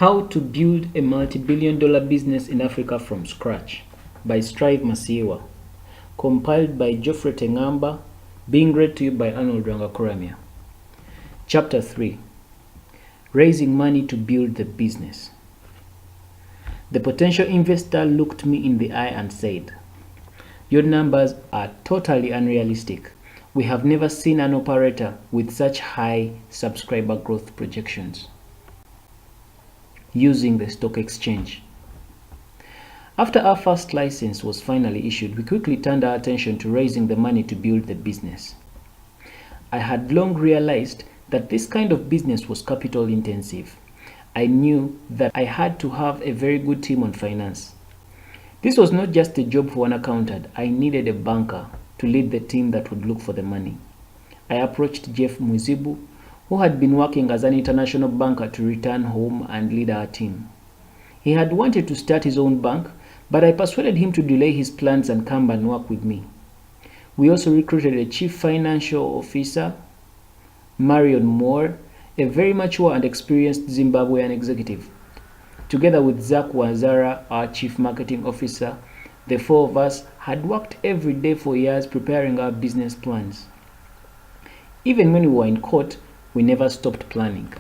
How to Build a Multi-Billion-Dollar Business in Africa from Scratch by 3.Masiyiwa. Compiled by Geoffrey Tengamba, being read to you by Arnold Rangakuramia. Chapter 3. Raising Money to Build the Business. The potential investor looked me in the eye and said, "Your numbers are totally unrealistic. We have never seen an operator with such high subscriber growth projections." Using the stock exchange. After our first license was finally issued, we quickly turned our attention to raising the money to build the business. I had long realized that this kind of business was capital intensive. I knew that I had to have a very good team on finance. This was not just a job for an accountant. I needed a banker to lead the team that would look for the money. I approached Jeff Muzibu, who had been working as an international banker, to return home and lead our team. He had wanted to start his own bank, but I persuaded him to delay his plans and come and work with me. We also recruited a chief financial officer, Marion Moore, a very mature and experienced Zimbabwean executive. Together with Zach Wazara, our chief marketing officer, the four of us had worked every day for years preparing our business plans. Even when we were in court, we never stopped planning.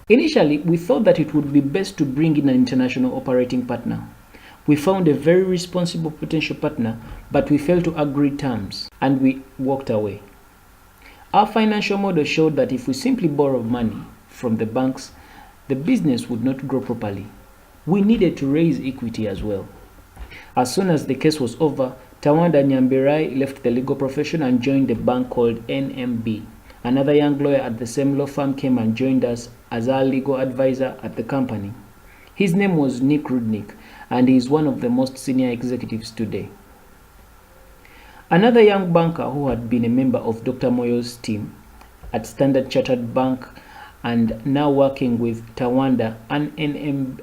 Initially, we thought that it would be best to bring in an international operating partner. We found a very responsible potential partner, but we failed to agree terms, and we walked away. Our financial model showed that if we simply borrowed money from the banks, the business would not grow properly. We needed to raise equity as well. As soon as the case was over, Tawanda Nyambirai left the legal profession and joined a bank called NMB. Another young lawyer at the same law firm came and joined us as our legal advisor at the company. His name was Nick Rudnick, and he is one of the most senior executives today. Another young banker who had been a member of Dr. Moyo's team at Standard Chartered Bank and now working with Tawanda and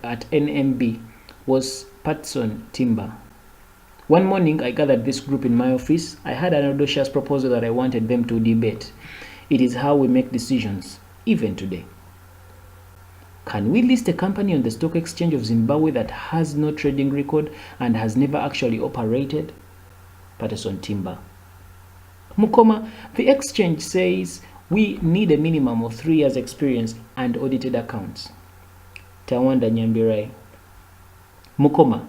at NMB was Patson Timber. One morning, I gathered this group in my office. I had an audacious proposal that I wanted them to debate. It is how we make decisions, even today. Can we list a company on the stock exchange of Zimbabwe that has no trading record and has never actually operated? Patterson Timber. Mukoma, the exchange says we need a minimum of 3 years experience and audited accounts. Tawanda Nyambirai. Mukoma,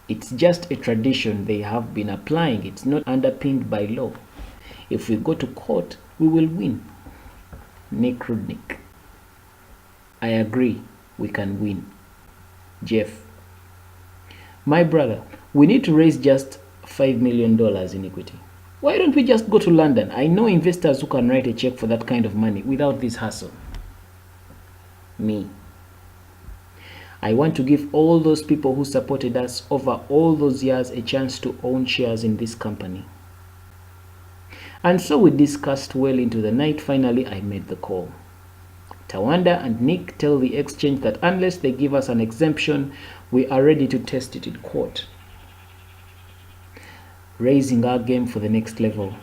it's just a tradition they have been applying. It's not underpinned by law. If we go to court, we will win. Nick Rudnick. I agree, we can win. Jeff. My brother, we need to raise just $5 million in equity. Why don't we just go to London? I know investors who can write a check for that kind of money without this hassle. Me. I want to give all those people who supported us over all those years a chance to own shares in this company. And so we discussed well into the night. Finally, I made the call. Tawanda and Nick tell the exchange that unless they give us an exemption, we are ready to test it in court. Raising our game for the next level.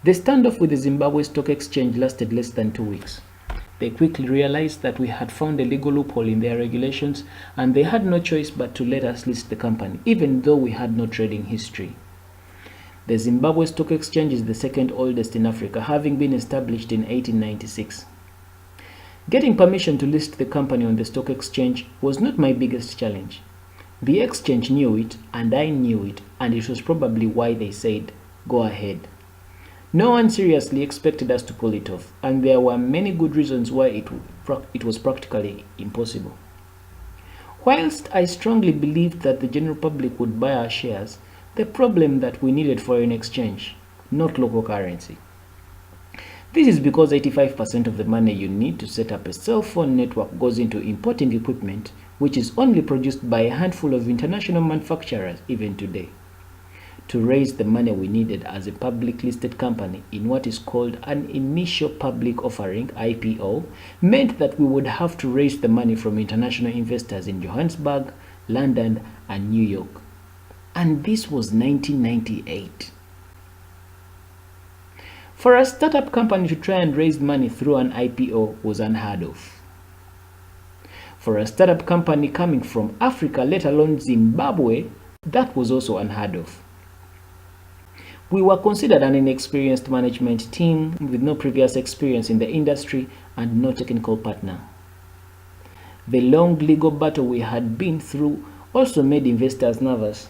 The standoff with the Zimbabwe Stock Exchange lasted less than 2 weeks. They quickly realized that we had found a legal loophole in their regulations, and they had no choice but to let us list the company, even though we had no trading history. The Zimbabwe Stock Exchange is the second oldest in Africa, having been established in 1896. Getting permission to list the company on the stock exchange was not my biggest challenge. The exchange knew it, and I knew it, and it was probably why they said, "Go ahead." No one seriously expected us to pull it off, and there were many good reasons why it was practically impossible. Whilst I strongly believed that the general public would buy our shares, the problem that we needed foreign exchange, not local currency. This is because 85% of the money you need to set up a cell phone network goes into importing equipment, which is only produced by a handful of international manufacturers even today. To raise the money we needed as a public listed company in what is called an initial public offering, IPO, meant that we would have to raise the money from international investors in Johannesburg, London, and New York. And this was 1998. For a startup company to try and raise money through an IPO was unheard of. For a startup company coming from Africa, let alone Zimbabwe, that was also unheard of. We were considered an inexperienced management team with no previous experience in the industry and no technical partner. The long legal battle we had been through also made investors nervous.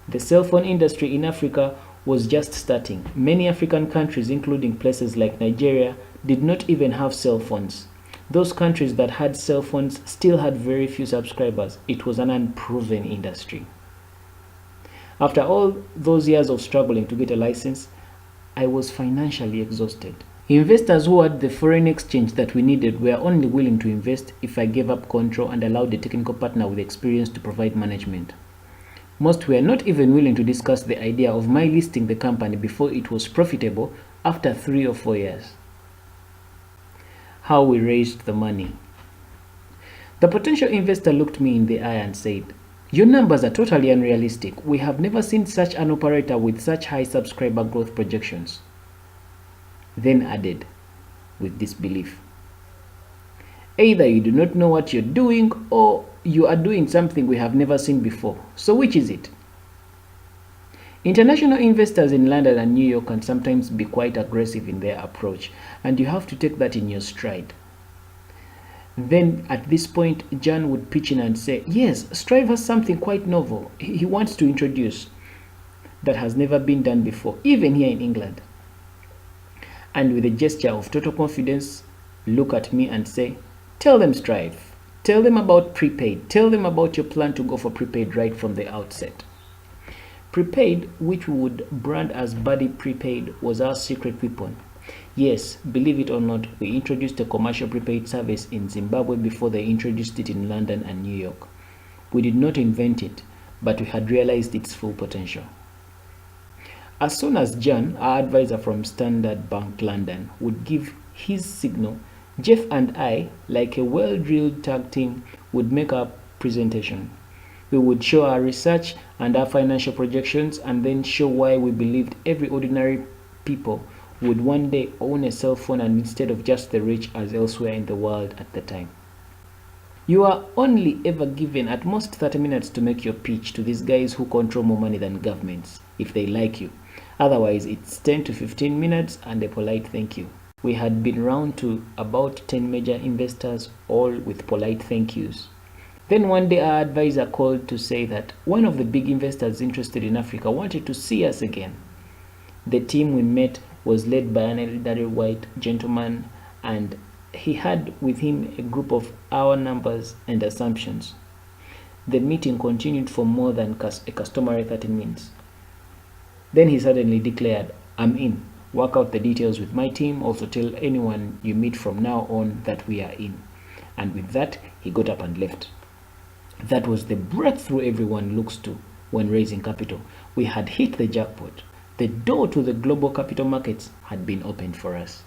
The cell phone industry in Africa was just starting. Many African countries, including places like Nigeria, did not even have cell phones. Those countries that had cell phones still had very few subscribers. It was an unproven industry. After all those years of struggling to get a license, I was financially exhausted. Investors who had the foreign exchange that we needed were only willing to invest if I gave up control and allowed a technical partner with experience to provide management. Most were not even willing to discuss the idea of my listing the company before it was profitable after 3 or 4 years. How we raised the money. The potential investor looked me in the eye and said, "Your numbers are totally unrealistic. We have never seen such an operator with such high subscriber growth projections." Then added, with disbelief, "Either you do not know what you're doing or you are doing something we have never seen before. So which is it?" International investors in London and New York can sometimes be quite aggressive in their approach, and you have to take that in your stride. Then at this point, Jan would pitch in and say, "Yes, Strive has something quite novel he wants to introduce that has never been done before, even here in England." And with a gesture of total confidence, look at me and say, "Tell them Strive. Tell them about prepaid. Tell them about your plan to go for prepaid right from the outset." Prepaid, which we would brand as Buddy Prepaid, was our secret weapon. Yes, believe it or not, we introduced a commercial prepaid service in Zimbabwe before they introduced it in London and New York. We did not invent it, but we had realized its full potential. As soon as Jan, our advisor from Standard Bank London, would give his signal, Jeff and I, like a well-drilled tag team, would make our presentation. We would show our research and our financial projections and then show why we believed every ordinary people would one day own a cell phone and instead of just the rich as elsewhere in the world at the time. You are only ever given at most 30 minutes to make your pitch to these guys who control more money than governments, if they like you. Otherwise, it's 10 to 15 minutes and a polite thank you. We had been round to about 10 major investors, all with polite thank yous. Then one day our advisor called to say that one of the big investors interested in Africa wanted to see us again. The team we met was led by an elderly white gentleman, and he had with him a group of our numbers and assumptions. The meeting continued for more than a customary 30 minutes. Then he suddenly declared, "I'm in. Work out the details with my team. Also tell anyone you meet from now on that we are in." And with that, he got up and left. That was the breakthrough everyone looks to when raising capital. We had hit the jackpot. The door to the global capital markets had been opened for us.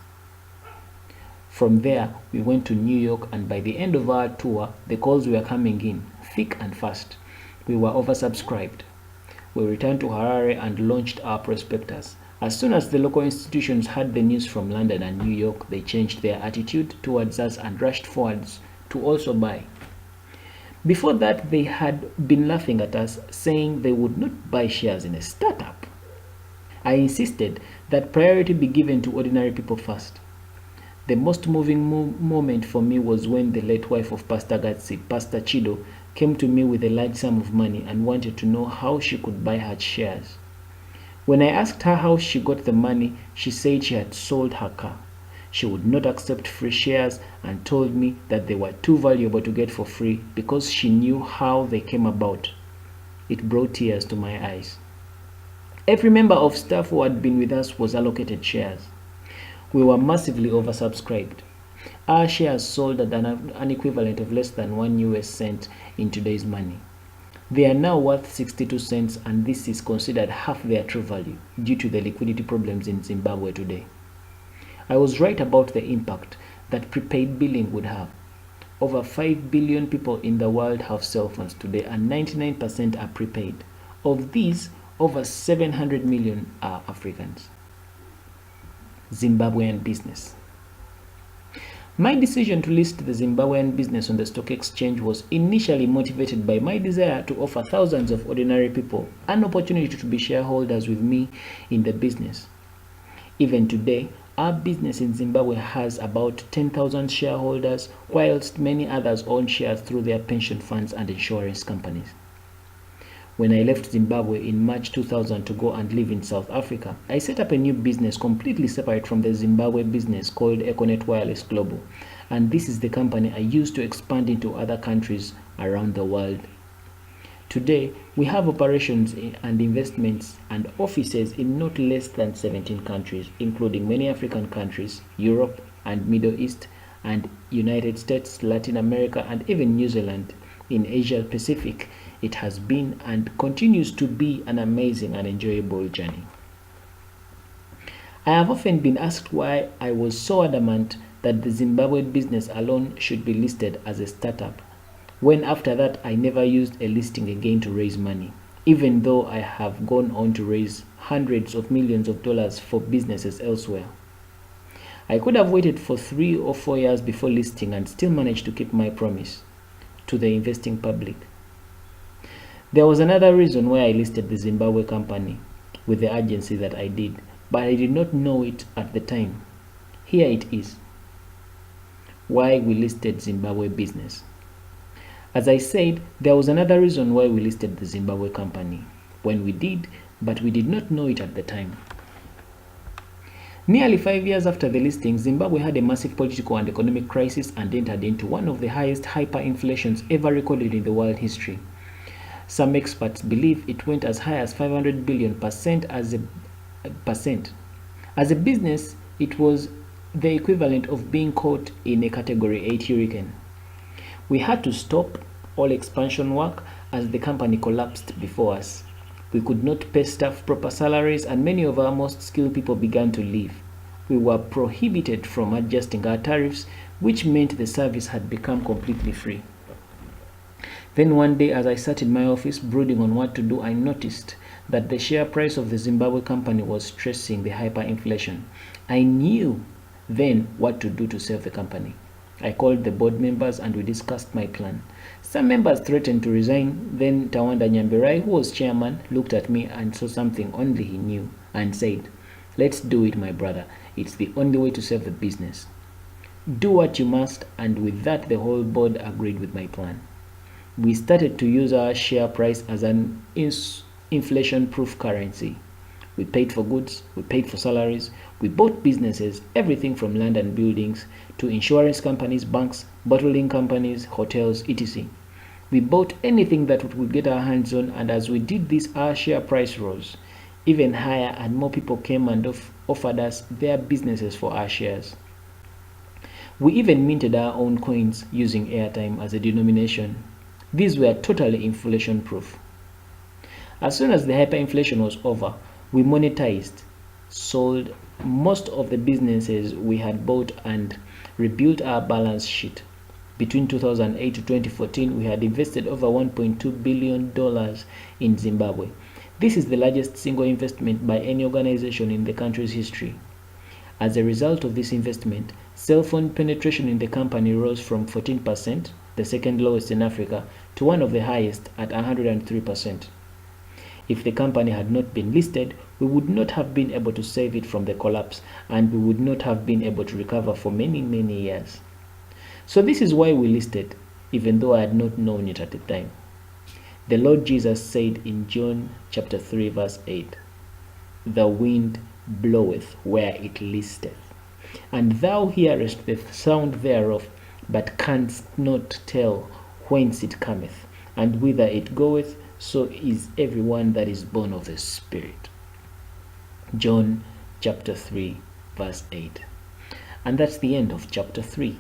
From there, we went to New York, and by the end of our tour, the calls were coming in, thick and fast. We were oversubscribed. We returned to Harare and launched our prospectus. As soon as the local institutions heard the news from London and New York, they changed their attitude towards us and rushed forwards to also buy. Before that, they had been laughing at us, saying they would not buy shares in a startup. I insisted that priority be given to ordinary people first. The most moving moment for me was when the late wife of Pastor Gatsi, Pastor Chido, came to me with a large sum of money and wanted to know how she could buy her shares. When I asked her how she got the money, she said she had sold her car. She would not accept free shares and told me that they were too valuable to get for free because she knew how they came about. It brought tears to my eyes. Every member of staff who had been with us was allocated shares. We were massively oversubscribed. Our shares sold at an equivalent of less than 1 US cent in today's money. They are now worth 62 cents, and this is considered half their true value due to the liquidity problems in Zimbabwe today. I was right about the impact that prepaid billing would have. Over 5 billion people in the world have cell phones today, and 99% are prepaid. Of these, over 700 million are Africans. Zimbabwean business. My decision to list the Zimbabwean business on the stock exchange was initially motivated by my desire to offer thousands of ordinary people an opportunity to be shareholders with me in the business. Even today, our business in Zimbabwe has about 10,000 shareholders, whilst many others own shares through their pension funds and insurance companies. When I left Zimbabwe in March 2000 to go and live in South Africa, I set up a new business completely separate from the Zimbabwe business called Econet Wireless Global, and this is the company I used to expand into other countries around the world. Today, we have operations and investments and offices in not less than 17 countries, including many African countries, Europe and Middle East, and United States, Latin America, and even New Zealand. In Asia Pacific, it has been and continues to be an amazing and enjoyable journey. I have often been asked why I was so adamant that the Zimbabwe business alone should be listed as a startup, when after that I never used a listing again to raise money, even though I have gone on to raise hundreds of millions of dollars for businesses elsewhere. I could have waited for 3 or 4 years before listing and still managed to keep my promise to the investing public. There was another reason why I listed the Zimbabwe company with the agency that I did, but I did not know it at the time. Here it is. Why we listed Zimbabwe business. As I said, there was another reason why we listed the Zimbabwe company when we did, but we did not know it at the time. Nearly 5 years after the listing, Zimbabwe had a massive political and economic crisis and entered into one of the highest hyperinflations ever recorded in the world history. Some experts believe it went as high as 500 billion percent as a business, it was the equivalent of being caught in a Category 8 hurricane. We had to stop all expansion work as the company collapsed before us. We could not pay staff proper salaries, and many of our most skilled people began to leave. We were prohibited from adjusting our tariffs, which meant the service had become completely free. Then one day, as I sat in my office brooding on what to do, I noticed that the share price of the Zimbabwe company was stressing the hyperinflation. I knew then what to do to save the company. I called the board members and we discussed my plan. Some members threatened to resign. Then Tawanda Nyambirai, who was chairman, looked at me and saw something only he knew and said, "Let's do it, my brother. It's the only way to save the business. Do what you must," and with that the whole board agreed with my plan. We started to use our share price as an inflation-proof currency. We paid for goods, we paid for salaries, we bought businesses, everything from land and buildings to insurance companies, banks, bottling companies, hotels, etc. We bought anything that we could get our hands on, and as we did this, our share price rose even higher and more people came and offered us their businesses for our shares. We even minted our own coins using airtime as a denomination. These were totally inflation-proof. As soon as the hyperinflation was over, we monetized, sold most of the businesses we had bought, and rebuilt our balance sheet. Between 2008 to 2014, we had invested over $1.2 billion in Zimbabwe. This is the largest single investment by any organization in the country's history. As a result of this investment, cell phone penetration in the company rose from 14%, the second lowest in Africa, to one of the highest at 103%. If the company had not been listed, we would not have been able to save it from the collapse, and we would not have been able to recover for many, many years. So this is why we listed, even though I had not known it at the time. The Lord Jesus said in John chapter 3 verse 8, "The wind bloweth where it listeth, and thou hearest the sound thereof, but canst not tell whence it cometh, and whither it goeth, so is everyone that is born of the Spirit." John chapter 3 verse 8. And that's the end of chapter 3.